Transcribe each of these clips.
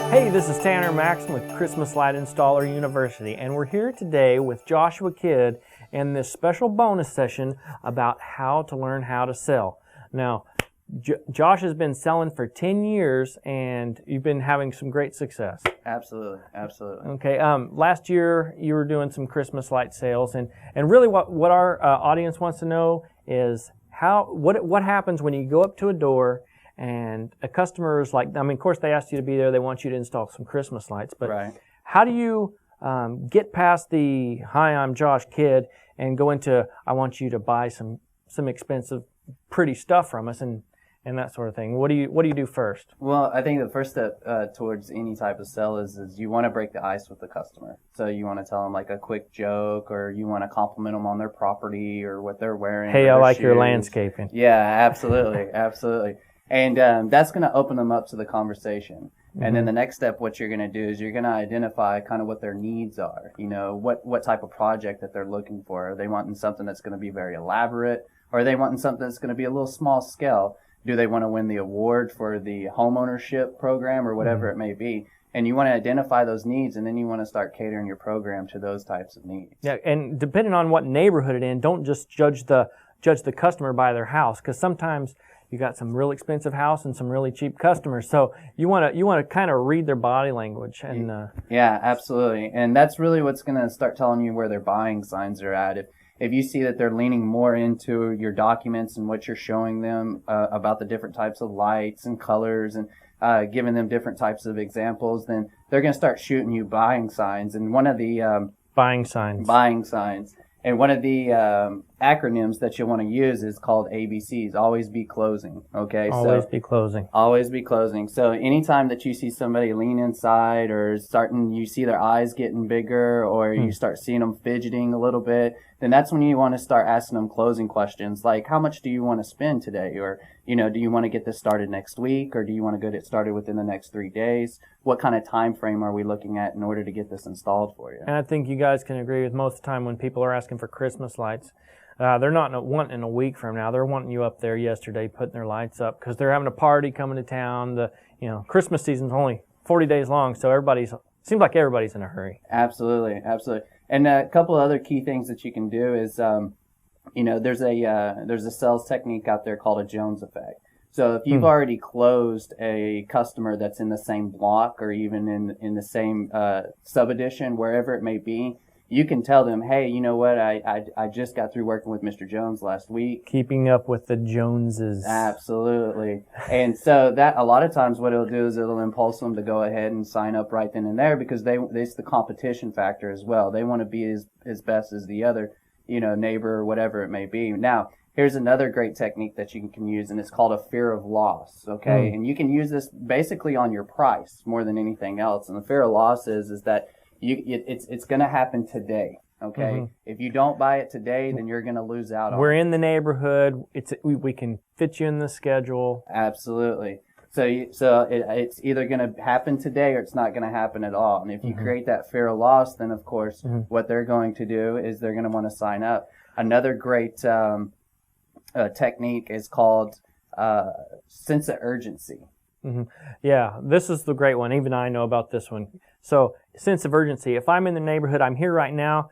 Hey, this is Tanner Maxon with Christmas Light Installer University, and we're here today with Joshua Kidd in this special bonus session about how to learn how to sell. Now, Josh has been selling for 10 years, and you've been having some great success. Absolutely. Okay, last year you were doing some Christmas light sales, and really what our audience wants to know is what happens when you go up to a door and a customer is like, of course they asked you to be there, they want you to install some Christmas lights, but right. How do you get past the, hi, I'm Josh Kidd, and go into, I want you to buy some expensive, pretty stuff from us, and that sort of thing? What do you do first? Well, I think the first step towards any type of sell is you want to break the ice with the customer. So you want to tell them like a quick joke, or you want to compliment them on their property or what they're wearing. Hey, I like shoes. your landscaping. Yeah, absolutely, absolutely. And that's going to open them up to the conversation. Mm-hmm. And then the next step, what you're going to do is you're going to identify kind of what their needs are. You know, what type of project that they're looking for. Are they wanting something that's going to be very elaborate? Or are they wanting something that's going to be a little small scale? Do they want to win the award for the homeownership program or whatever it may be? And you want to identify those needs, and then you want to start catering your program to those types of needs. Yeah, and depending on what neighborhood it's in, don't just judge the customer by their house, because sometimes you got some real expensive house and some really cheap customers. So you want to kind of read their body language. And yeah, absolutely. And that's really what's going to start telling you where their buying signs are at. If you see that they're leaning more into your documents and what you're showing them about the different types of lights and colors and giving them different types of examples, then they're going to start shooting you buying signs. And one of the buying signs. And one of the acronyms that you want to use is called ABCs. Always be closing. Okay. Always be closing. Always be closing. So anytime that you see somebody lean inside, or you see their eyes getting bigger, or you start seeing them fidgeting a little bit, then that's when you want to start asking them closing questions like, how much do you want to spend today? Or, do you want to get this started next week? Or do you want to get it started within the next 3 days? What kind of time frame are we looking at in order to get this installed for you? And I think you guys can agree with most of the time when people are asking for Christmas lights, they're not wanting a week from now. They're wanting you up there yesterday putting their lights up because they're having a party coming to town. The Christmas season's only 40 days long, so seems like everybody's in a hurry. Absolutely. And a couple of other key things that you can do is, there's a sales technique out there called a Jones effect. So if you've already closed a customer that's in the same block or even in the same sub-edition, wherever it may be, you can tell them, hey, you know what, I just got through working with Mr. Jones last week. Keeping up with the Joneses. Absolutely. And so that a lot of times what it'll do is it'll impulse them to go ahead and sign up right then and there, because it's the competition factor as well. They want to be as best as the other, neighbor or whatever it may be. Now, here's another great technique that you can use, and it's called a fear of loss, okay? And you can use this basically on your price more than anything else. And the fear of loss is that it's going to happen today, okay? Mm-hmm. If you don't buy it today, then you're going to lose out on it. We're in the neighborhood. We can fit you in the schedule. Absolutely. So it's either going to happen today or it's not going to happen at all. And if you create that fear of loss, then of course what they're going to do is they're going to want to sign up. Another great technique is called sense of urgency. Mm-hmm. Yeah, this is the great one. Even I know about this one. So, sense of urgency. If I'm in the neighborhood, I'm here right now,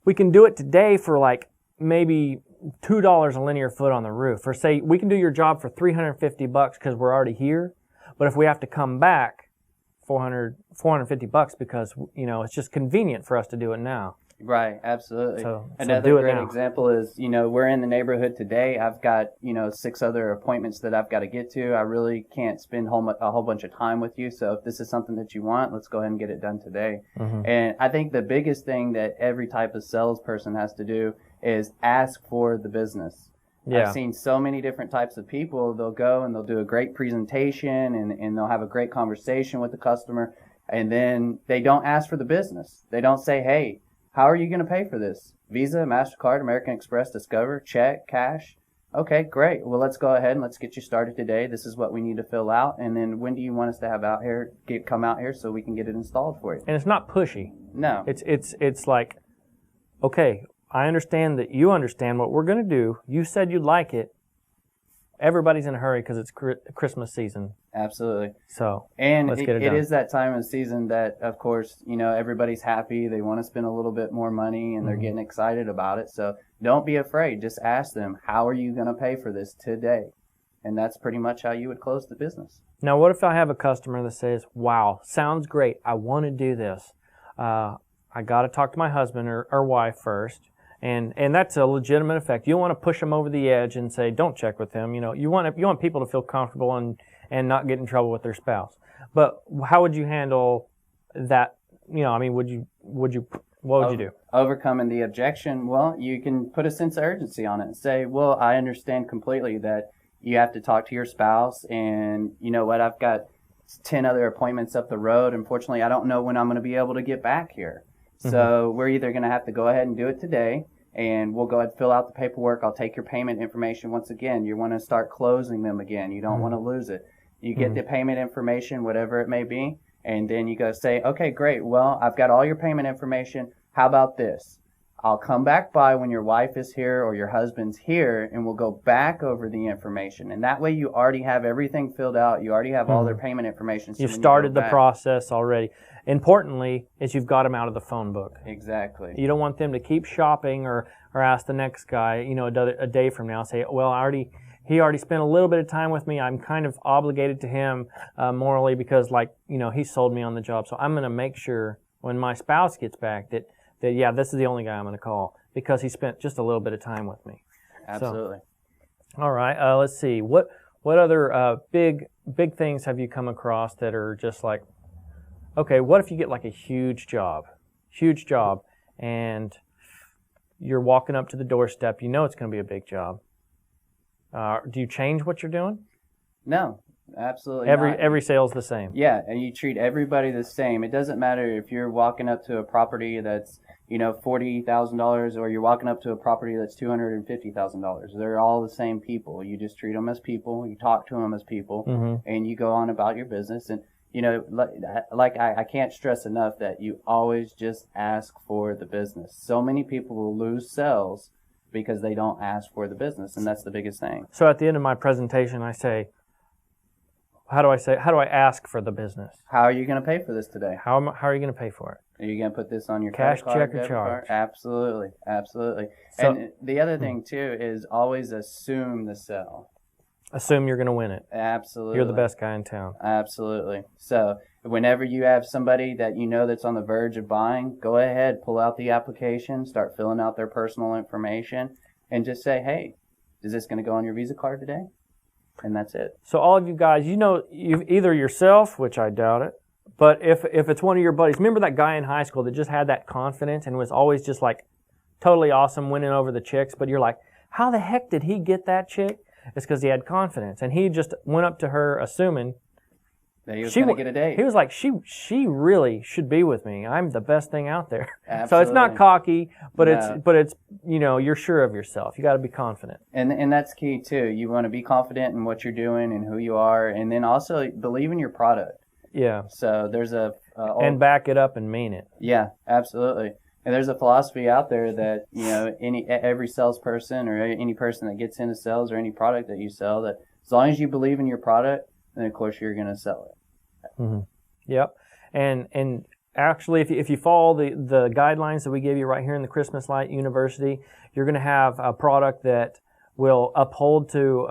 we can do it today for like maybe $2 a linear foot on the roof. Or say we can do your job for $350 because we're already here. But if we have to come back, $450 because, it's just convenient for us to do it now. Right, absolutely. So another great example is, we're in the neighborhood today. I've got, 6 other appointments that I've got to get to. I really can't spend a whole bunch of time with you. So if this is something that you want, let's go ahead and get it done today. Mm-hmm. And I think the biggest thing that every type of salesperson has to do is ask for the business. Yeah. I've seen so many different types of people. They'll go and they'll do a great presentation and they'll have a great conversation with the customer. And then they don't ask for the business. They don't say, hey, how are you going to pay for this? Visa, MasterCard, American Express, Discover, check, cash? Okay, great. Well, let's go ahead and let's get you started today. This is what we need to fill out. And then when do you want us to have come out here so we can get it installed for you? And it's not pushy. No. It's like, okay, I understand that you understand what we're going to do. You said you'd like it. everybody's in a hurry because it's Christmas season. Absolutely. So And let's get it it done. is that time of season that, of course, everybody's happy. They want to spend a little bit more money, and they're getting excited about it. So don't be afraid. Just ask them, how are you going to pay for this today? And that's pretty much how you would close the business. Now, what if I have a customer that says, wow, sounds great. I want to do this. I got to talk to my husband or wife first. And that's a legitimate effect. You don't want to push them over the edge and say, don't check with them. You want people to feel comfortable and not get in trouble with their spouse. But how would you handle that? What would you do? Overcoming the objection, well, you can put a sense of urgency on it and say, well, I understand completely that you have to talk to your spouse, and you know what, I've got 10 other appointments up the road. Unfortunately, I don't know when I'm going to be able to get back here. So we're either going to have to go ahead and do it today, and we'll go ahead and fill out the paperwork. I'll take your payment information. Once again, you want to start closing them again. You don't want to lose it. You get the payment information, whatever it may be, and then you go say, okay, great. Well, I've got all your payment information. How about this? I'll come back by when your wife is here or your husband's here, and we'll go back over the information. And that way you already have everything filled out. You already have all their payment information. So You've started the process already. Importantly, is you've got them out of the phone book. Exactly. You don't want them to keep shopping or ask the next guy, a day from now, say, well, he already spent a little bit of time with me. I'm kind of obligated to him morally because, he sold me on the job. So I'm going to make sure when my spouse gets back that this is the only guy I'm going to call because he spent just a little bit of time with me. Absolutely. So, all right. Let's see. What other big things have you come across that are just like, okay, what if you get like a huge job, and you're walking up to the doorstep, it's going to be a big job. Do you change what you're doing? No, absolutely not. Every sale's the same. Yeah, and you treat everybody the same. It doesn't matter if you're walking up to a property that's $40,000 or you're walking up to a property that's $250,000. They're all the same people. You just treat them as people. You talk to them as people, and you go on about your business. And I can't stress enough that you always just ask for the business. So many people will lose sales because they don't ask for the business, and that's the biggest thing. So at the end of my presentation, I say, how do I ask for the business? How are you going to pay for this today? How are you going to pay for it? Are you going to put this on your cash, credit card, check, or charge? Absolutely. So, and the other thing, too, is always assume the sell. Assume you're going to win it. Absolutely. You're the best guy in town. Absolutely. So whenever you have somebody that that's on the verge of buying, go ahead, pull out the application, start filling out their personal information, and just say, hey, is this going to go on your Visa card today? And that's it. So all of you guys, you've either yourself, which I doubt it, but if it's one of your buddies, remember that guy in high school that just had that confidence and was always just like totally awesome winning over the chicks, but you're like, how the heck did he get that chick? It's because he had confidence, and he just went up to her assuming that he was going to get a date. He was like, she really should be with me. I'm the best thing out there. Absolutely. So it's not cocky, but it's you're sure of yourself. You got to be confident. And that's key too. You want to be confident in what you're doing and who you are, and then also believe in your product. Yeah. So there's and back it up and mean it. Yeah, absolutely. And there's a philosophy out there that, every salesperson or any person that gets into sales or any product that you sell, that as long as you believe in your product, then of course you're going to sell it. Mm-hmm. Yep. And actually, if you follow the guidelines that we give you right here in the Christmas Light University, you're going to have a product that will uphold to,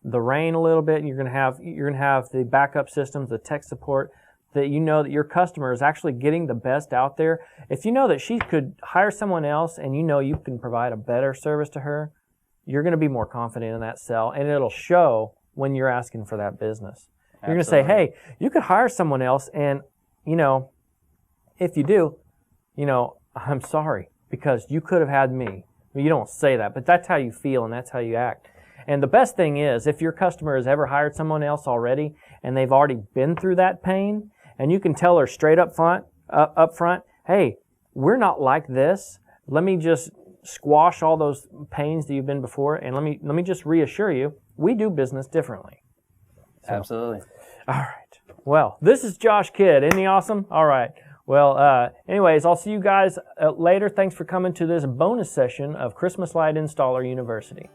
the rain a little bit. You're going to have the backup systems, the tech support, that that your customer is actually getting the best out there. If you know that she could hire someone else and you can provide a better service to her, you're going to be more confident in that sell, and it'll show when you're asking for that business. You're going to say, hey, you could hire someone else, and, if you do, I'm sorry, because you could have had me. Well, you don't say that, but that's how you feel and that's how you act. And the best thing is, if your customer has ever hired someone else already and they've already been through that pain, and you can tell her straight up front, hey, we're not like this. Let me just squash all those pains that you've been before, and let me just reassure you, we do business differently. So, absolutely. All right. Well, this is Josh Kidd. Isn't he awesome? All right. Well, anyways, I'll see you guys later. Thanks for coming to this bonus session of Christmas Light Installer University.